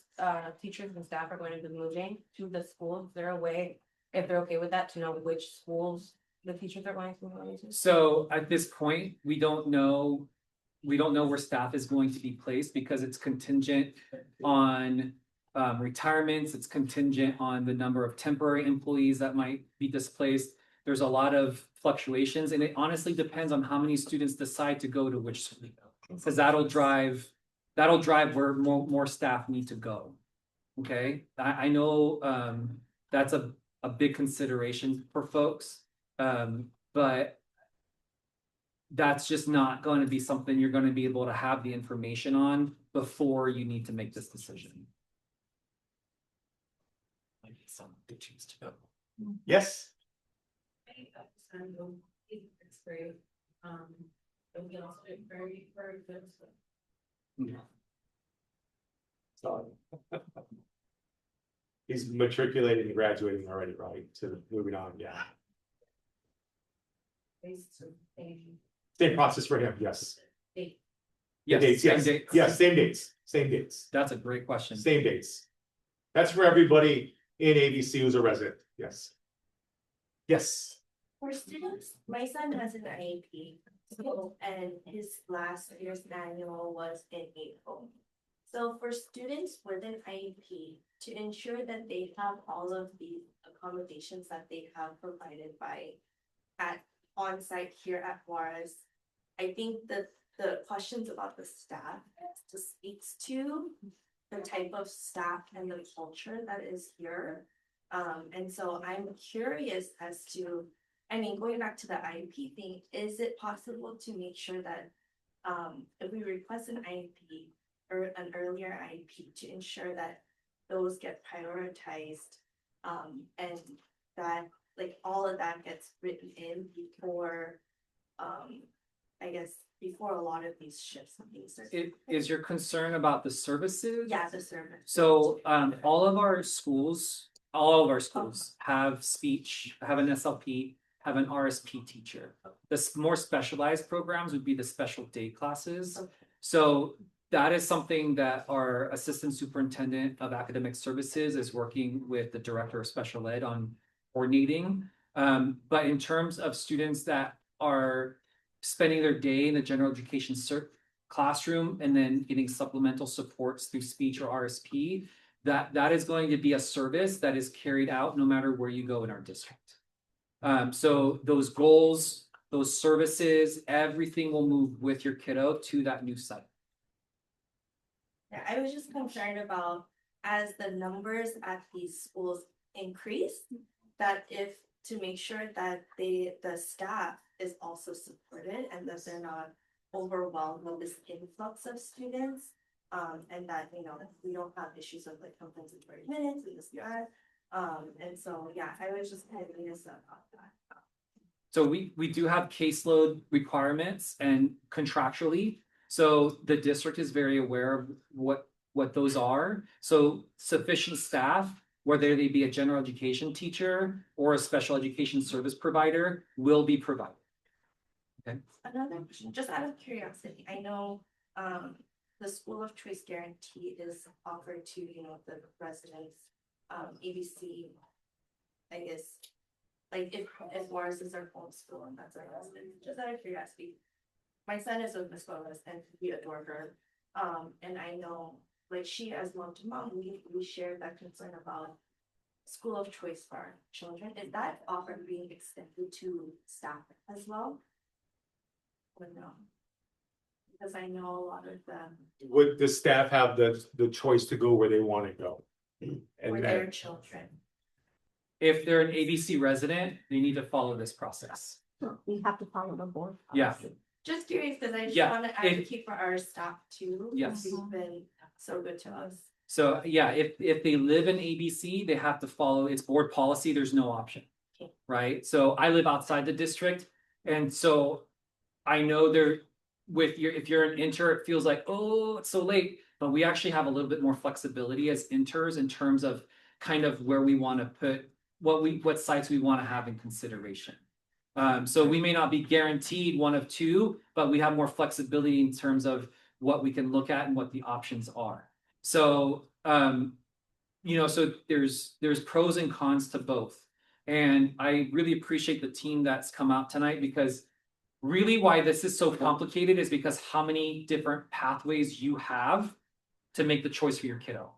teachers and staff are going to be moving to the schools. Is there a way, if they're okay with that, to know which schools the teachers are going to be moving to? So at this point, we don't know where staff is going to be placed because it's contingent on retirements, it's contingent on the number of temporary employees that might be displaced. There's a lot of fluctuations, and it honestly depends on how many students decide to go to which school. Because that'll drive where more staff need to go. Okay, I know that's a big consideration for folks. But that's just not going to be something you're going to be able to have the information on before you need to make this decision. Maybe some to choose to go. Yes. It's great. And we also did very, very good. So. He's matriculating and graduating already, right? So moving on, yeah. Same process for him, yes. Yes, Dates, same yes, dates. yes, same dates, That's a great question. same dates. That's for everybody in ABC who's a resident, yes. Yes, For students, my son has an IEP, so, and his last year's manual was in April. So for students with an IEP, to ensure that they have all of the accommodations that they have provided on-site here at Juarez, I think that the questions about the staff just speaks to the type of staff and the culture that is here. And so I'm curious as to, I mean, going back to the IEP thing, is it possible to make sure that if we request an IEP or an earlier IEP to ensure that those get prioritized, and that like all of that gets written in before, I guess, before a lot of these shifts and things. Is your concern about the services? Yeah, the service. So all of our schools have speech, have an SLP, have an RSP teacher. The more specialized programs would be the special day classes. Okay. So that is something that our assistant superintendent of academic services is working with the director of special ed on coordinating. But in terms of students that are spending their day in the general education classroom and then getting supplemental supports through speech or RSP, that is going to be a service that is carried out no matter where you go in our district. So those goals, those services, everything will move with your kiddo to that new site. Yeah, I was just concerned about as the numbers at these schools increase, that if to make sure that the staff is also supported and that they're not overwhelmed with this influx of students. And that, you know, we don't have issues of like compensatory minutes and this, that. And so, yeah, I was just kind of curious about that. So we do have caseload requirements and contractually. So the district is very aware of what those are. So sufficient staff, whether they be a general education teacher or a special education service provider, will be provided. Okay. Another question, just out of curiosity, I know the school of choice guarantee is offered to, you know, the residents, ABC, I guess. Like if Juarez is our home school and that's our resident, just out of curiosity. My son is with Miss Juarez and we adore her. And I know like she as mom to mom, we share that concern about school of choice for our children. Is that offer being extended to staff as well? Or no? Because I know a lot of them would the staff have the choice to go where they want to go? for And their children. If they're an ABC resident, they need to follow this process. We have to follow the board. Yeah. policy. Just curious, because I just Yeah, want to advocate for our staff too. Yes. Who've been so good to us. So yeah, if they live in ABC, they have to follow its board policy. There's no option. Okay. Right? So I live outside the district, and so I know if you're an inter, it feels like, oh, it's so late. But we actually have a little bit more flexibility as inters in terms of kind of where we want to put what sites we want to have in consideration. So we may not be guaranteed one of two, but we have more flexibility in terms of what we can look at and what the options are. So so there's pros and cons to both. And I really appreciate the team that's come out tonight, because really why this is so complicated is because how many different pathways you have to make the choice for your kiddo.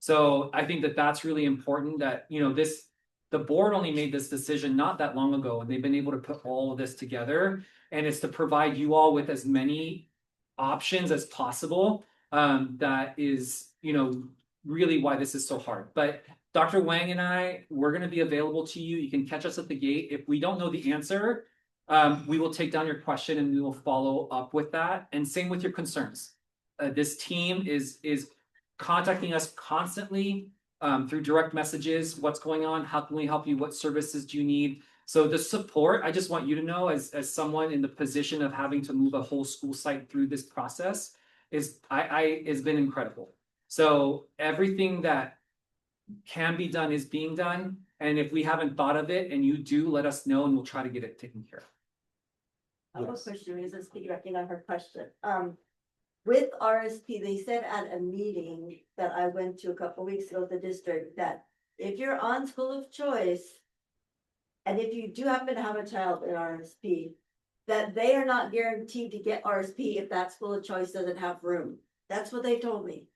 So I think that that's really important, that, the board only made this decision not that long ago, and they've been able to put all of this together, and it's to provide you all with as many options as possible. That is, really why this is so hard. But Dr. Wang and we're going to be available to you. You can catch us at the gate. If we don't know the answer, we will take down your question and we will follow up with that. And same with your concerns. This team is contacting us constantly through direct messages. What's going on? How can we help you? What services do you need? So the support, I just want you to know, as someone in the position of having to move a whole school site through this process, has been incredible. So everything that can be done is being done. And if we haven't thought of it and you do, let us know and we'll try to get it taken care of. I have a question, is this piggybacking on her question? With RSP, they said at a meeting that I went to a couple weeks ago at the district, that if you're on school of choice, and if you do happen to have a child in RSP, that they are not guaranteed to get RSP if that school of choice doesn't have room. That's what they told me.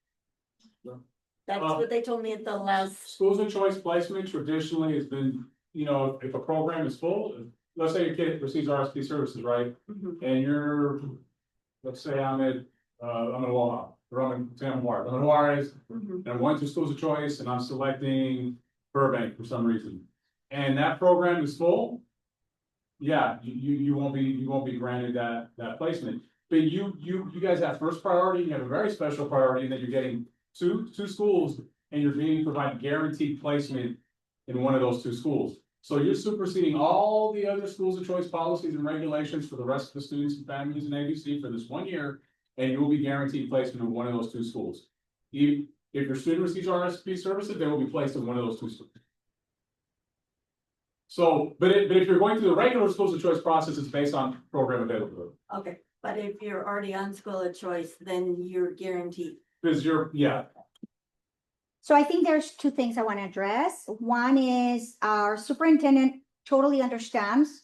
That's what they told me at the last. Schools of choice placement traditionally has been, if a program is full, let's say your kid receives RSP services, right? Mhm. And let's say I'm in Juarez, I'm in Juarez, Mhm. and I'm going to schools of choice and I'm selecting Burbank for some reason. And that program is full. Yeah, you won't be granted that placement. But you guys have first priority, you have a very special priority, and that you're getting two schools and you're being provided guaranteed placement in one of those two schools. So you're superseding all the other schools of choice policies and regulations for the rest of the students and families in ABC for this 1 year, and you will be guaranteed placement in one of those two schools. If your student receives RSP services, they will be placed in one of those two schools. So, but if you're going through the regular schools of choice process, it's based on program availability. Okay, but if you're already on school of choice, then you're guaranteed. Because So I think there's two things I want to address. One is our superintendent totally understands.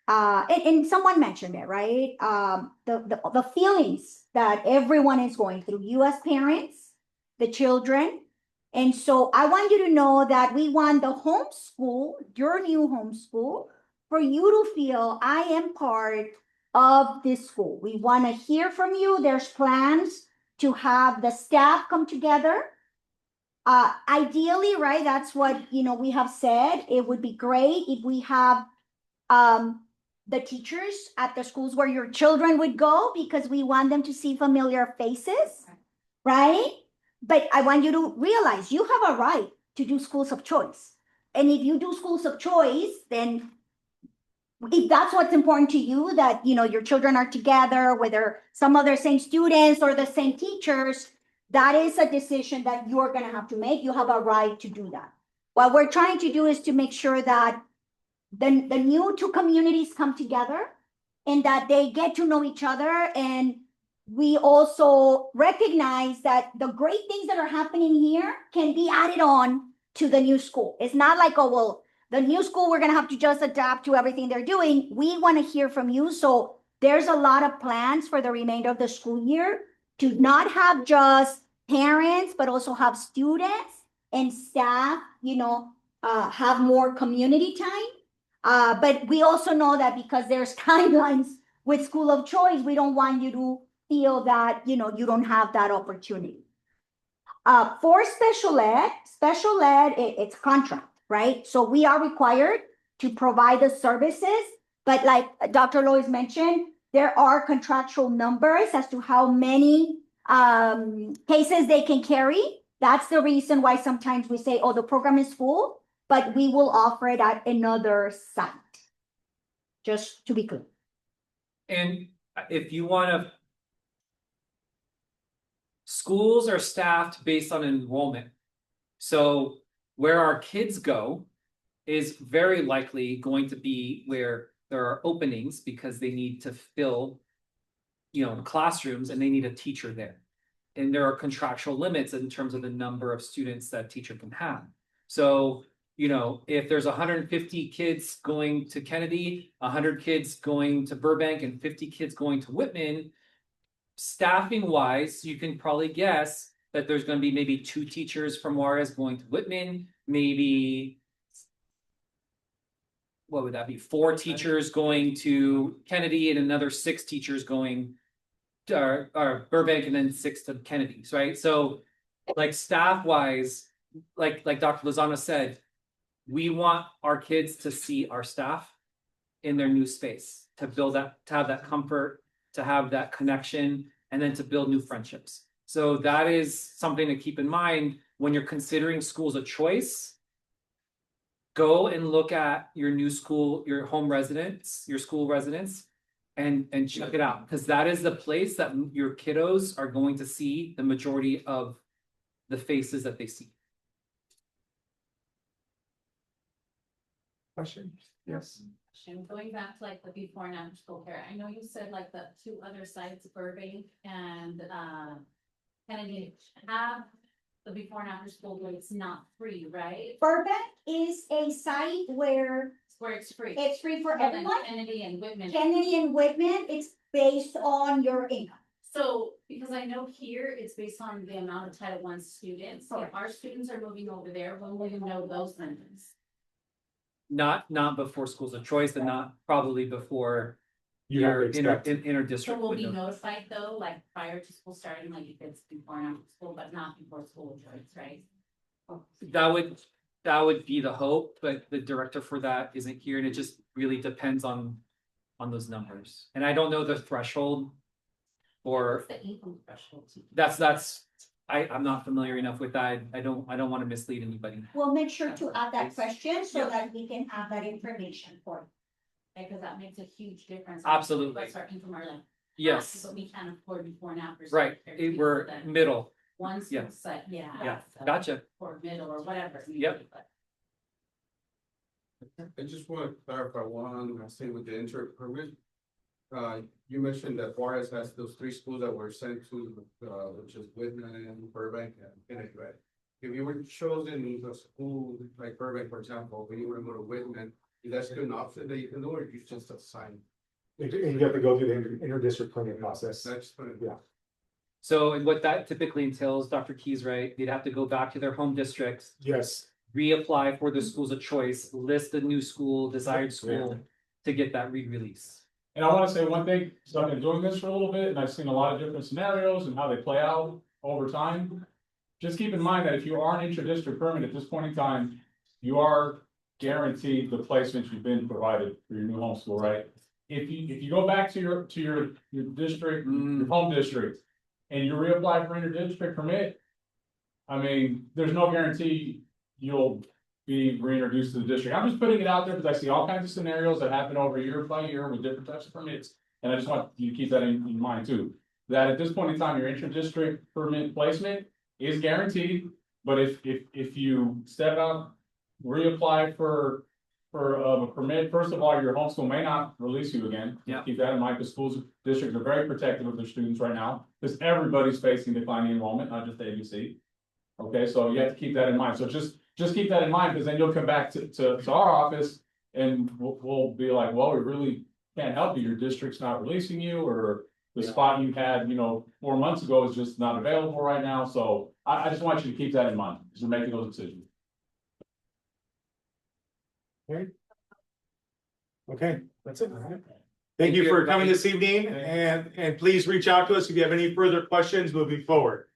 And someone mentioned it, right? The feelings that everyone is going through, you as parents, the children. And so I want you to know that we want the homeschool, your new homeschool, for you to feel I am part of this school. We want to hear from you. There's plans to have the staff come together. Ideally, right, that's what, we have said. It would be great if we have the teachers at the schools where your children would go, because we want them to see familiar faces, right? But I want you to realize you have a right to do schools of choice. And if you do schools of choice, then if that's what's important to you, that, your children are together, whether some of the same students or the same teachers, that is a decision that you're going to have to make. You have a right to do that. What we're trying to do is to make sure that the new two communities come together and that they get to know each other. And we also recognize that the great things that are happening here can be added on to the new school. It's not like, oh, well, the new school, we're going to have to just adapt to everything they're doing. We want to hear from you. So there's a lot of plans for the remainder of the school year to not have just parents, but also have students and staff, have more community time. But we also know that because there's timelines with school of choice, we don't want you to feel that, you don't have that opportunity. For special ed, it's contract, right? So we are required to provide the services, but like Dr. Lois mentioned, there are contractual numbers as to how many cases they can carry. That's the reason why sometimes we say, oh, the program is full, but we will offer it at another site. Just to be clear. And if you wanna. Schools are staffed based on enrollment. So where our kids go is very likely going to be where there are openings because they need to fill, classrooms and they need a teacher there. And there are contractual limits in terms of the number of students that teacher can have. So, if there's 150 kids going to Kennedy, 100 kids going to Burbank, and 50 kids going to Whitman, staffing wise, you can probably guess that there's going to be maybe 2 teachers from Juarez going to Whitman, maybe what would that be? 4 teachers going to Kennedy and another 6 teachers going to Burbank and then 6 to Kennedy's, right? So like staff wise, like Dr. Lozano said, we want our kids to see our staff in their new space, to have that comfort, to have that connection, and then to build new friendships. So that is something to keep in mind when you're considering schools of choice. Go and look at your new school, your home residence, your school residence, and check it out, because that is the place that your kiddos are going to see the majority of the faces that they see. Questions? Yes. Going back to like the before and after school care, I know you said like the 2 other sites, Burbank and Kennedy, have the before and after school, but it's not free, right? Burbank is a site where Where it's free. it's free for So then everyone. Kennedy and Whitman. Kennedy and Whitman, it's based on your income. So, because I know here it's based on the amount of Title I students, so if Correct. our students are moving over there, when will you know those numbers? Not before schools of choice, and not probably before You have your to inter expect, So district we'll be window. notified though, like prior to school starting, like if it's before and after school, but not before school choice, right? That would be the hope, but the director for that isn't here, and it just really depends on those numbers. And I don't know the threshold, or What's the income threshold? I'm not familiar enough with that. I don't want to mislead anybody. We'll make sure to add that question so Yeah. that we can have that information for Because that makes a huge difference. Absolutely. What's our income are like, Yes, but we can't afford before and after. right. We're middle. One yeah. school site, yeah. Yeah, so- gotcha. Or middle or whatever. Yep. but- I just want to clarify one, I say with the inter permit. You mentioned that Juarez has those 3 schools that were sent to, which is Whitman, Burbank, and Kennedy, right? If you were chosen a school like Burbank, for example, when you were to go to Whitman, is that still an option that you can do, or you just assign? you have to go through the inter-district planning process. That's fine. Yeah. So, and what that typically entails, Dr. Key's right, they'd have to go back to their home district, Yes, reapply for the schools of choice, list the new school, desired school to get that re-release. And I wanna say one thing, so I've been doing this for a little bit and I've seen a lot of different scenarios and how they play out over time. Just keep in mind that if you are an intra-district permit at this point in time, you are guaranteed the placement you've been provided for your new homeschool, right? If you go back to your district, your home district, and you reapply for inter-district permit, I mean, there's no guarantee you'll be reintroduced to the district. I'm just putting it out there because I see all kinds of scenarios that happen over year by year with different types of permits. And I just want you to keep that in mind too, that at this point in time, your intra-district permit placement is guaranteed. But if you step out, reapply for a permit, first of all, your homeschool may not release you again. Yeah. Keep that in mind, because schools, districts are very protective of their students right now, because everybody's facing declining enrollment, not just the ABC. Okay, so you have to keep that in mind. So just keep that in mind, because then you'll come back to our office and we'll be like, well, we really can't help you. Your district's not releasing you, or the spot you had, 4 months ago is just not available right now. So I just want you to keep that in mind as you're making those decisions. okay, that's it. Thank you for coming this evening, and please reach out to us if you have any further questions moving forward.